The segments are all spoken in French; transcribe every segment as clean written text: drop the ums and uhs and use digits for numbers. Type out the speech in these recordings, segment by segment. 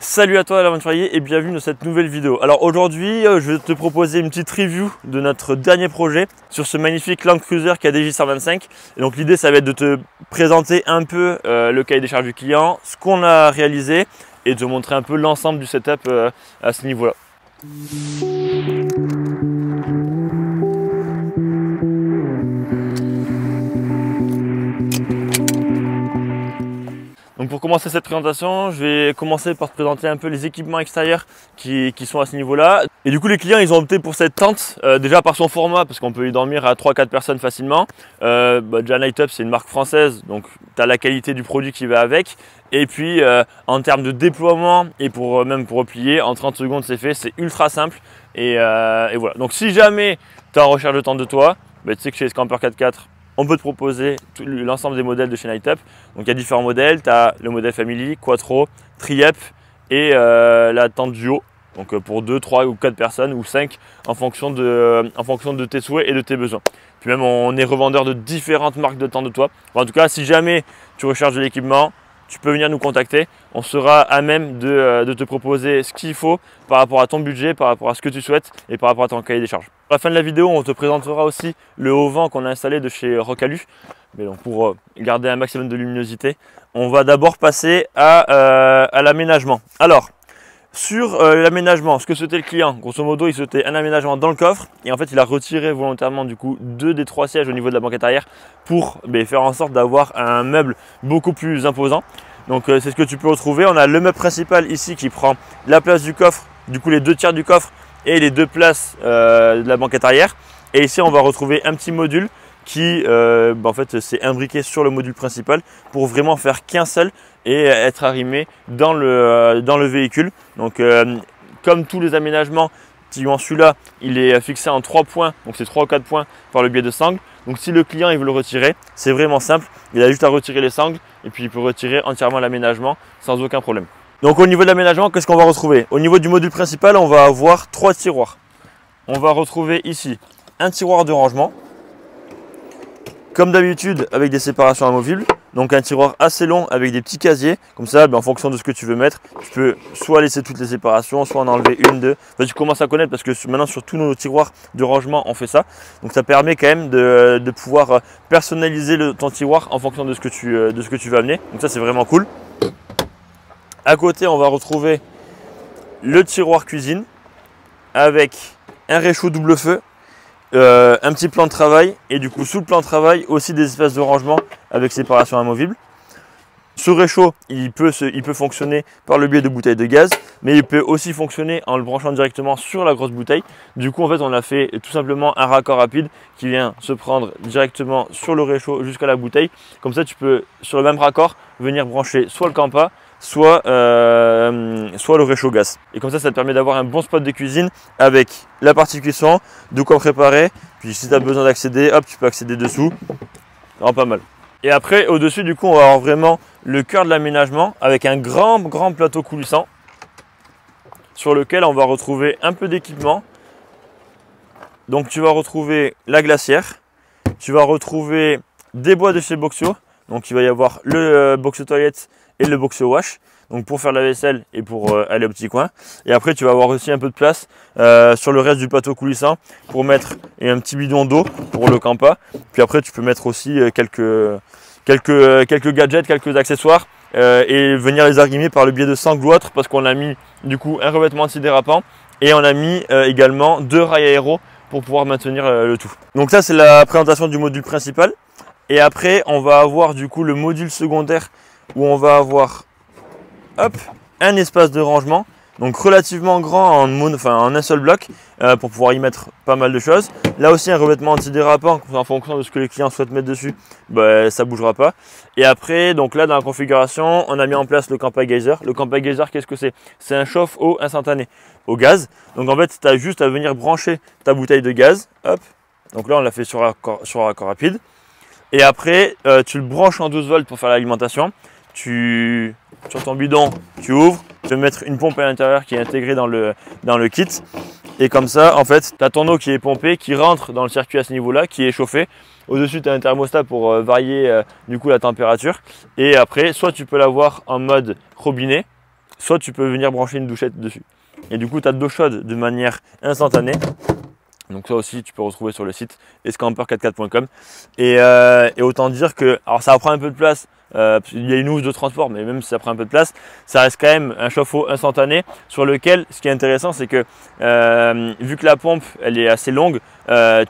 Salut à toi l'aventurier et bienvenue dans cette nouvelle vidéo. Alors aujourd'hui je vais te proposer une petite review de notre dernier projet sur ce magnifique Land Cruiser KDJ 125. Et donc l'idée ça va être de te présenter un peu le cahier des charges du client, ce qu'on a réalisé et de te montrer un peu l'ensemble du setup à ce niveau là. Donc pour commencer cette présentation, je vais commencer par te présenter un peu les équipements extérieurs qui sont à ce niveau-là. Et du coup, les clients, ils ont opté pour cette tente, déjà par son format, parce qu'on peut y dormir à 3-4 personnes facilement. Déjà Night Up, c'est une marque française, donc tu as la qualité du produit qui va avec. Et puis, en termes de déploiement et même pour replier, en 30 secondes, c'est fait, c'est ultra simple. Et voilà. Donc si jamais tu es en recherche de tente de toi, tu sais que chez Scamper 4x4, on peut te proposer l'ensemble des modèles de chez Night Up. Donc il y a différents modèles, tu as le modèle Family, Quattro, Tri-Up et la tente Duo. Donc pour 2, 3 ou 4 personnes ou 5 en fonction de tes souhaits et de tes besoins. Puis même on est revendeur de différentes marques de tentes de toit. En tout cas, si jamais tu recherches de l'équipement, tu peux venir nous contacter. On sera à même de te proposer ce qu'il faut par rapport à ton budget, par rapport à ce que tu souhaites et par rapport à ton cahier des charges. À la fin de la vidéo, on te présentera aussi le haut vent qu'on a installé de chez Rocalu. Mais donc pour garder un maximum de luminosité, on va d'abord passer à l'aménagement. Alors, sur l'aménagement, ce que souhaitait le client, grosso modo, il souhaitait un aménagement dans le coffre et en fait, il a retiré volontairement du coup 2 des 3 sièges au niveau de la banquette arrière pour faire en sorte d'avoir un meuble beaucoup plus imposant. Donc c'est ce que tu peux retrouver. On a le meuble principal ici qui prend la place du coffre, du coup les 2 tiers du coffre et les 2 places de la banquette arrière. Et ici, on va retrouver un petit module qui en fait c'est imbriqué sur le module principal pour vraiment faire qu'un seul et être arrimé dans le véhicule. Donc comme tous les aménagements qui ont celui-là, il est fixé en 3 points, donc c'est 3 ou 4 points par le biais de sangles. Donc si le client il veut le retirer, c'est vraiment simple, il a juste à retirer les sangles et puis il peut retirer entièrement l'aménagement sans aucun problème. Donc au niveau de l'aménagement, qu'est-ce qu'on va retrouver? Au niveau du module principal, on va avoir 3 tiroirs. On va retrouver ici un tiroir de rangement, comme d'habitude avec des séparations amovibles. Donc un tiroir assez long avec des petits casiers. Comme ça, en fonction de ce que tu veux mettre, tu peux soit laisser toutes les séparations, soit en enlever une, deux. Enfin, tu commences à connaître parce que maintenant sur tous nos tiroirs de rangement, on fait ça. Donc ça permet quand même de pouvoir personnaliser ton tiroir en fonction de ce que tu veux amener. Donc ça, c'est vraiment cool. À côté, on va retrouver le tiroir cuisine avec un réchaud double feu. Un petit plan de travail et du coup sous le plan de travail aussi des espaces de rangement avec séparation amovible. Ce réchaud il peut fonctionner par le biais de bouteilles de gaz, mais il peut aussi fonctionner en le branchant directement sur la grosse bouteille. Du coup en fait on a fait tout simplement un raccord rapide qui vient se prendre directement sur le réchaud jusqu'à la bouteille. Comme ça tu peux sur le même raccord venir brancher soit le Campa, soit le réchaud gaz. Et comme ça te permet d'avoir un bon spot de cuisine avec la partie cuisson, de quoi préparer. Puis si tu as besoin d'accéder, hop, tu peux accéder dessous. Vraiment pas mal. Et après, au-dessus, du coup, on va avoir vraiment le cœur de l'aménagement avec un grand plateau coulissant sur lequel on va retrouver un peu d'équipement. Donc tu vas retrouver la glacière, tu vas retrouver des bois de chez Boxio. Donc il va y avoir le box toilette et le box wash, donc pour faire la vaisselle et pour aller au petit coin. Et après tu vas avoir aussi un peu de place sur le reste du plateau coulissant pour mettre un petit bidon d'eau pour le Campa. Puis après tu peux mettre aussi quelques gadgets, quelques accessoires et venir les arrimer par le biais de sangles ou autres, parce qu'on a mis du coup un revêtement antidérapant et on a mis également 2 rails aéro pour pouvoir maintenir le tout. Donc ça c'est la présentation du module principal. Et après, on va avoir du coup le module secondaire où on va avoir un espace de rangement, donc relativement grand en un seul bloc pour pouvoir y mettre pas mal de choses. Là aussi un revêtement antidérapant en fonction de ce que les clients souhaitent mettre dessus, ça ne bougera pas. Et après, donc là dans la configuration, on a mis en place le Campa Geyser. Le Campa Geyser, qu'est-ce que c'est? C'est un chauffe-eau instantané au gaz. Donc en fait, tu as juste à venir brancher ta bouteille de gaz. Hop. Donc là, on l'a fait sur raccord rapide. Et après, tu le branches en 12 volts pour faire l'alimentation. Sur ton bidon, tu ouvres, tu vas mettre une pompe à l'intérieur qui est intégrée dans le kit. Et comme ça, en fait, tu as ton eau qui est pompée, qui rentre dans le circuit à ce niveau-là, qui est chauffé. Au-dessus, tu as un thermostat pour varier du coup la température. Et après, soit tu peux l'avoir en mode robinet, soit tu peux venir brancher une douchette dessus. Et du coup, tu as de l'eau chaude de manière instantanée. Donc ça aussi, tu peux retrouver sur le site escamper44.com. Et autant dire que, alors ça prend un peu de place, il y a une housse de transport, mais même si ça prend un peu de place, ça reste quand même un chauffe-eau instantané sur lequel, ce qui est intéressant, c'est que vu que la pompe, elle est assez longue,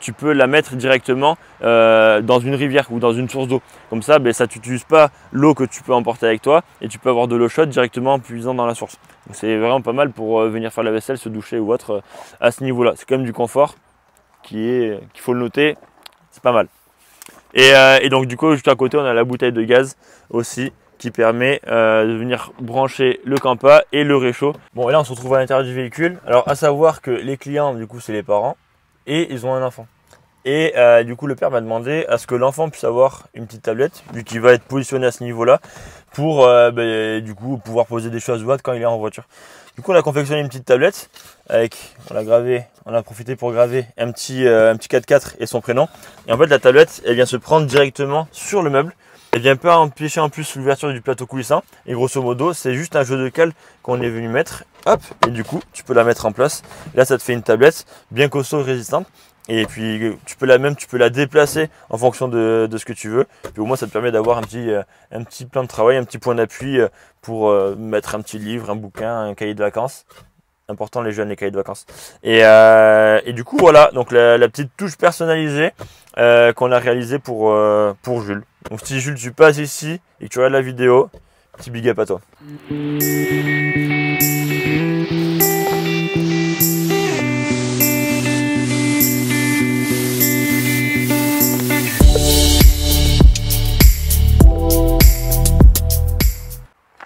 tu peux la mettre directement dans une rivière ou dans une source d'eau. Comme ça, ça t'utilise pas l'eau que tu peux emporter avec toi et tu peux avoir de l'eau chaude directement en puisant dans la source. Donc c'est vraiment pas mal pour venir faire la vaisselle, se doucher ou autre à ce niveau-là. C'est quand même du confort qu'il faut le noter, c'est pas mal. Et donc du coup, juste à côté, on a la bouteille de gaz aussi qui permet de venir brancher le campa et le réchaud. Bon, et là on se retrouve à l'intérieur du véhicule. Alors à savoir que les clients, du coup, c'est les parents et ils ont un enfant. Et du coup, le père m'a demandé à ce que l'enfant puisse avoir une petite tablette, vu qu'il va être positionné à ce niveau-là, pour du coup pouvoir poser des choses ou autre quand il est en voiture. Du coup, on a confectionné une petite tablette avec, on a profité pour graver un petit 4x4 et son prénom. Et en fait, la tablette, elle vient se prendre directement sur le meuble. Elle vient pas empêcher en plus l'ouverture du plateau coulissant. Et grosso modo, c'est juste un jeu de cale qu'on est venu mettre. Hop, et du coup, tu peux la mettre en place. Et là, ça te fait une tablette bien costaud et résistante. Et puis tu peux la déplacer en fonction de ce que tu veux. Puis au moins ça te permet d'avoir un petit plan de travail, un petit point d'appui pour mettre un petit livre, un bouquin, un cahier de vacances. Important les jeunes, les cahiers de vacances. Et du coup voilà, donc la petite touche personnalisée qu'on a réalisée pour Jules. Donc si Jules tu passes ici et que tu regardes la vidéo, petit big up à toi.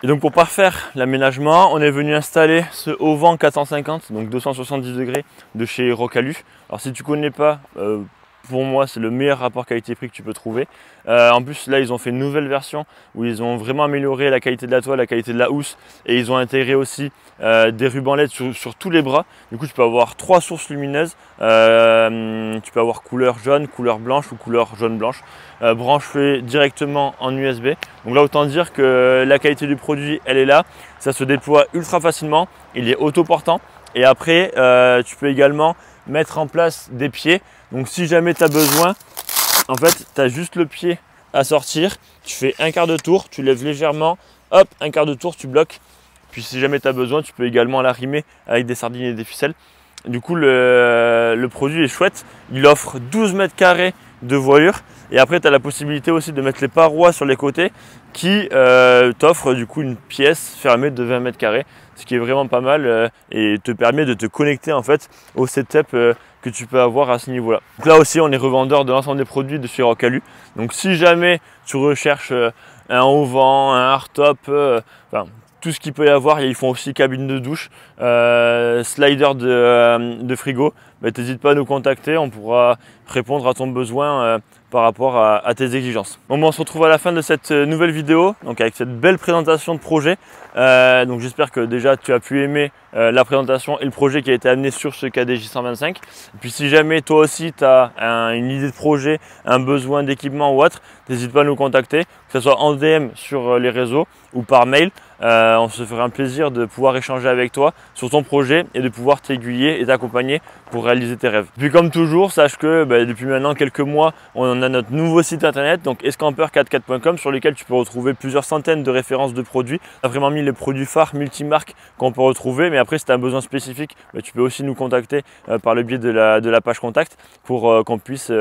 Et donc pour parfaire l'aménagement, on est venu installer ce haut vent 450, donc 270 degrés de chez Rocalu. Alors si tu ne connais pas, pour moi c'est le meilleur rapport qualité-prix que tu peux trouver. En plus là ils ont fait une nouvelle version où ils ont vraiment amélioré la qualité de la toile, la qualité de la housse et ils ont intégré aussi des rubans LED sur tous les bras. Du coup tu peux avoir 3 sources lumineuses, tu peux avoir couleur jaune, couleur blanche ou couleur jaune-blanche. Branché directement en USB. Donc là autant dire que la qualité du produit elle est là, ça se déploie ultra facilement, il est autoportant et après tu peux également mettre en place des pieds. Donc si jamais tu as besoin, en fait tu as juste le pied à sortir, tu fais un quart de tour, tu lèves légèrement, hop, un quart de tour, tu bloques. Puis si jamais tu as besoin, tu peux également l'arrimer avec des sardines et des ficelles. Du coup le produit est chouette, il offre 12 mètres carrés de voilure. Et après, tu as la possibilité aussi de mettre les parois sur les côtés qui t'offrent du coup une pièce fermée de 20 mètres carrés, ce qui est vraiment pas mal et te permet de te connecter en fait au setup que tu peux avoir à ce niveau-là. Donc là aussi, on est revendeur de l'ensemble des produits de chez Rocalu. Donc si jamais tu recherches un haut vent, un hardtop, tout ce qu'il peut y avoir, ils font aussi cabine de douche, slider de frigo, n'hésite pas à nous contacter, on pourra répondre à ton besoin par rapport à tes exigences. Bon, on se retrouve à la fin de cette nouvelle vidéo, donc avec cette belle présentation de projet. Donc j'espère que déjà tu as pu aimer la présentation et le projet qui a été amené sur ce KDJ 125. Et puis si jamais toi aussi tu as une idée de projet, un besoin d'équipement ou autre, n'hésite pas à nous contacter, que ce soit en DM sur les réseaux ou par mail. On se fera un plaisir de pouvoir échanger avec toi sur ton projet et de pouvoir t'aiguiller et t'accompagner pour réaliser tes rêves. Puis comme toujours, sache que depuis maintenant quelques mois, on a notre nouveau site internet, donc escamper44.com, sur lequel tu peux retrouver plusieurs centaines de références de produits. On a vraiment mis les produits phares multimarques qu'on peut retrouver, mais après si tu as un besoin spécifique, tu peux aussi nous contacter par le biais de la page contact pour qu'on puisse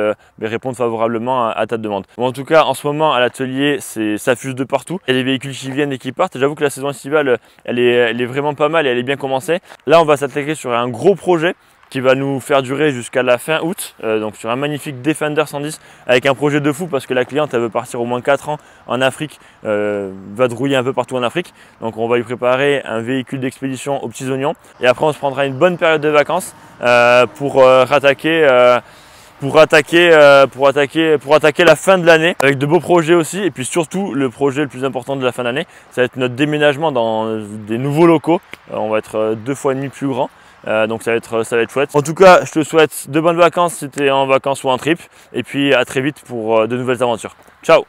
répondre favorablement à ta demande. Bon, en tout cas, en ce moment à l'atelier, ça fuse de partout. Il y a des véhicules qui viennent et qui partent. J'avoue que la saison estivale, elle est vraiment pas mal et elle est bien commencée. Là, on va s'attaquer sur un gros projet qui va nous faire durer jusqu'à la fin août, donc sur un magnifique Defender 110 avec un projet de fou parce que la cliente elle veut partir au moins 4 ans en Afrique, va drouiller un peu partout en Afrique, donc on va lui préparer un véhicule d'expédition aux petits oignons et après on se prendra une bonne période de vacances pour attaquer la fin de l'année avec de beaux projets aussi. Et puis surtout le projet le plus important de la fin d'année, ça va être notre déménagement dans des nouveaux locaux. On va être 2,5 fois plus grand. Donc ça va être chouette. En tout cas, je te souhaite de bonnes vacances si tu es en vacances ou en trip. Et puis à très vite pour de nouvelles aventures. Ciao!